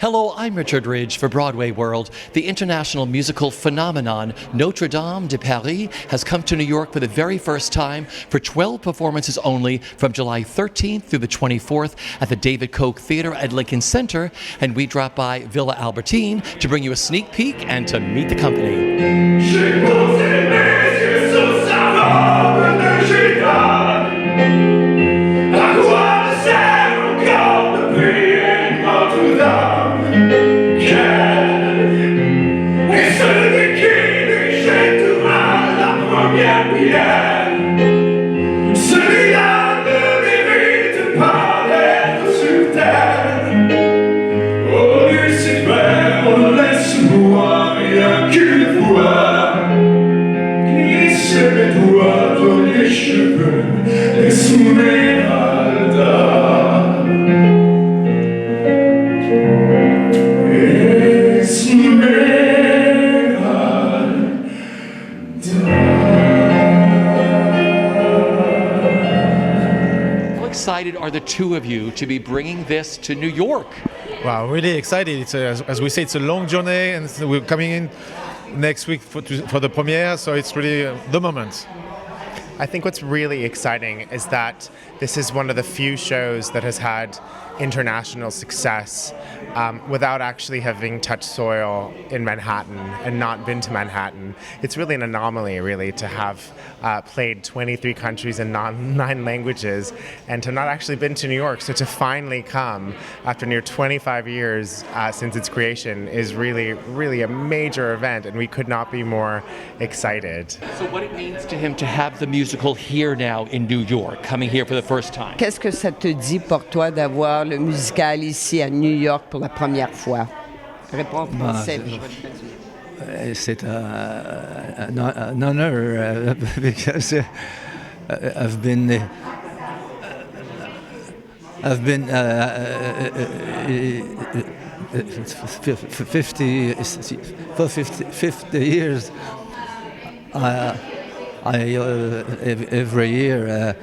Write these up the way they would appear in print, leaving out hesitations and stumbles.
Hello, I'm Richard Ridge for BroadwayWorld. The international musical phenomenon Notre Dame de Paris has come to New York for the very first time for 12 performances only from July 13th through the 24th at the Koch Theatre at Lincoln Center, and we drop by Villa Albertine to bring you a sneak peek and to meet the company. How excited are the two of you to be bringing this to New York? Wow, really excited. It's as we say, it's a long journey, and we're coming in next week for the premiere, so it's really the moment. I think what's really exciting is that this is one of the few shows that has had international success without actually having touched soil in Manhattan and not been to Manhattan. It's really an anomaly, really, to have played 23 countries in 9 languages and to not actually been to New York. So to finally come after near 25 years since its creation is really, really a major event, and we could not be more excited. So what it means to him to have the musical here now in New York, coming here for the first time. Qu'est-ce que ça te dit pour toi d'avoir le musical ici à New York pour la première fois? Réponds en français. C'est an honor because I've been 50 years. Every year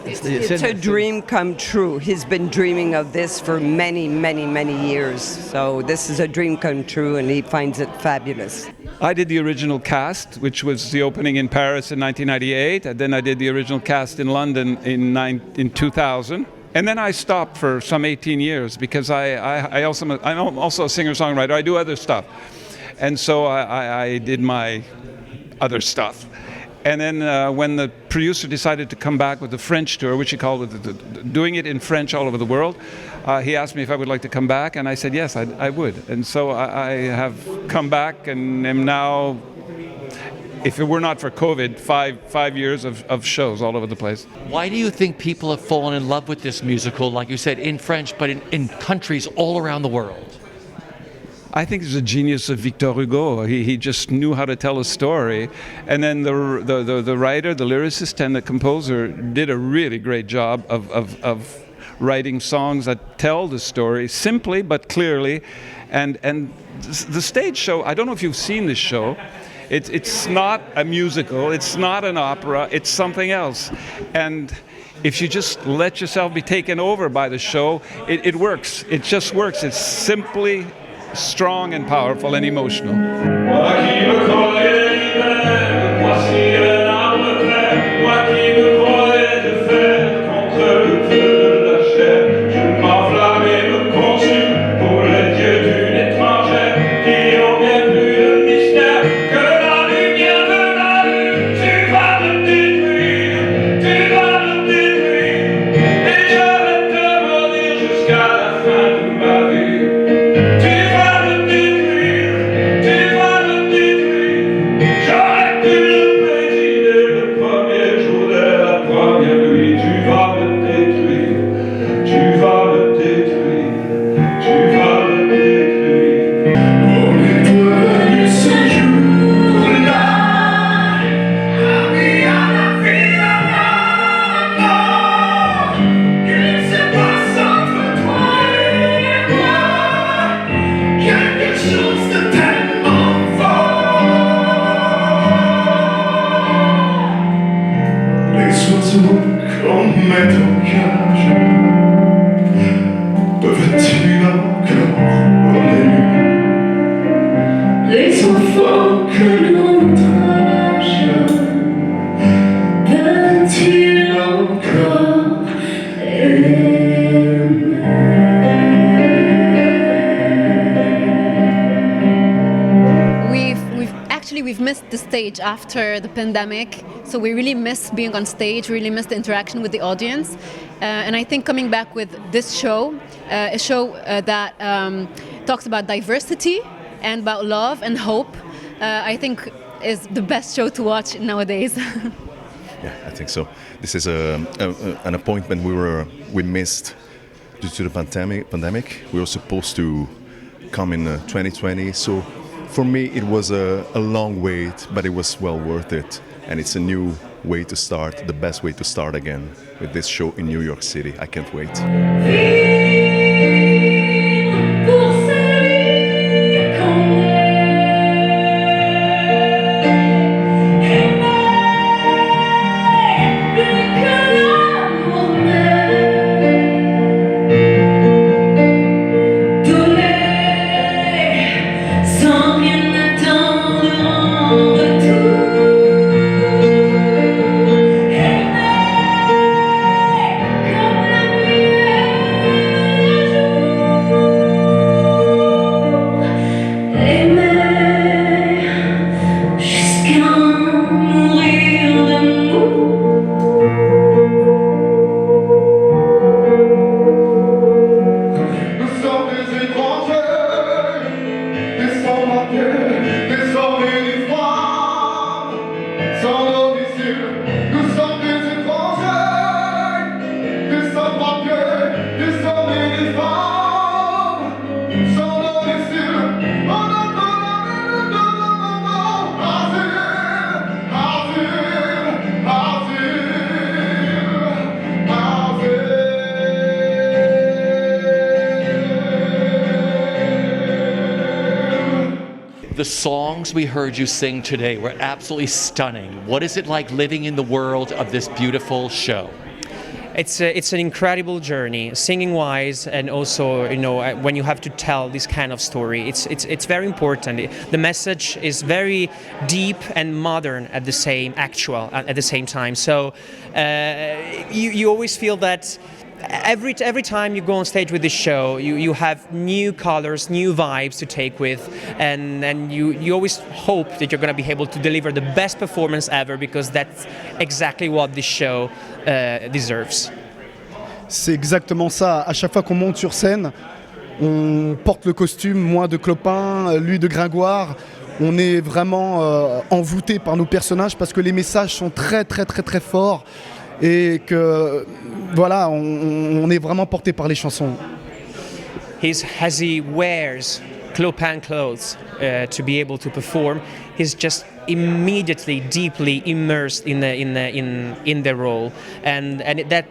It's a dream come true. He's been dreaming of this for many, many, many years. So this is a dream come true, and he finds it fabulous. I did the original cast, which was the opening in Paris in 1998, and then I did the original cast in London in 2000. And then I stopped for some 18 years because I'm also a singer-songwriter. I do other stuff. And so I did my other stuff. And then when the producer decided to come back with the French tour, which he called doing it in French all over the world, he asked me if I would like to come back, and I said yes, I would. And so I have come back and am now, if it were not for COVID, five years of shows all over the place. Why do you think people have fallen in love with this musical, like you said, in French, but in countries all around the world? I think it's a genius of Victor Hugo. He just knew how to tell a story. And then the writer, the lyricist, and the composer did a really great job of writing songs that tell the story simply but clearly. And the stage show, I don't know if you've seen this show, it's not a musical, it's not an opera, it's something else. And if you just let yourself be taken over by the show, it works. It just works. It's simply strong and powerful and emotional. stage after the pandemic, so we really missed being on stage, really missed the interaction with the audience. And I think coming back with this show, a show that talks about diversity and about love and hope, I think is the best show to watch nowadays. Yeah, I think so. This is an appointment we missed due to the pandemic. We were supposed to come in 2020, so for me it was a long wait, but it was well worth it. And it's a new way to start, the best way to start again with this show in New York City. I can't wait. The songs we heard you sing today were absolutely stunning. What is it like living in the world of this beautiful show? It's an incredible journey, singing-wise, and also, you know, when you have to tell this kind of story, it's very important. The message is very deep and modern at the same time. So you always feel that every time you go on stage with this show, you have new colors, new vibes to take with, and you always hope that you're going to be able to deliver the best performance ever, because that's exactly what this show deserves. C'est exactement ça. À chaque fois qu'on monte sur scène, on porte le costume, moi de Clopin, lui de Gringoire. On est vraiment envoûté par nos personnages parce que les messages sont très très très très forts. Et que voilà, on est vraiment porté par les chansons. As he wears Clopin clothes to be able to perform, he's just immediately deeply immersed in the role, and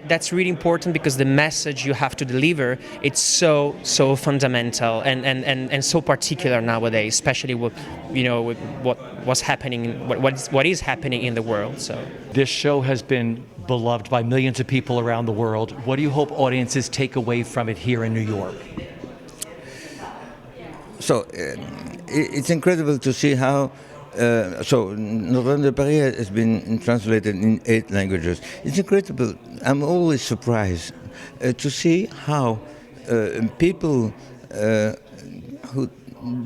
that's really important, because the message you have to deliver, it's so fundamental and so particular nowadays, especially with what's happening, what is happening in the world. So this show has been beloved by millions of people around the world. What do you hope audiences take away from it here in New York? So it's incredible to see how Notre Dame de Paris has been translated in 8 languages. It's incredible. I'm always surprised to see how people who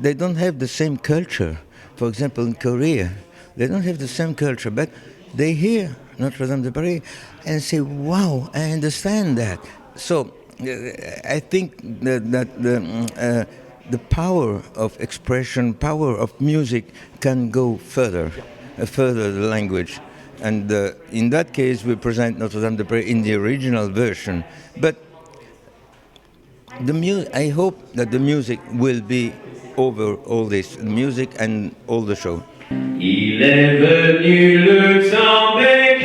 they don't have the same culture. For example, in Korea, they don't have the same culture, but they hear Notre Dame de Paris and say, "Wow, I understand that." So I think that the power of expression, power of music can go further the language. And in that case, we present Notre Dame de Paris in the original version. But I hope that the music will be over all this, music and all the show. Il est venu le temps des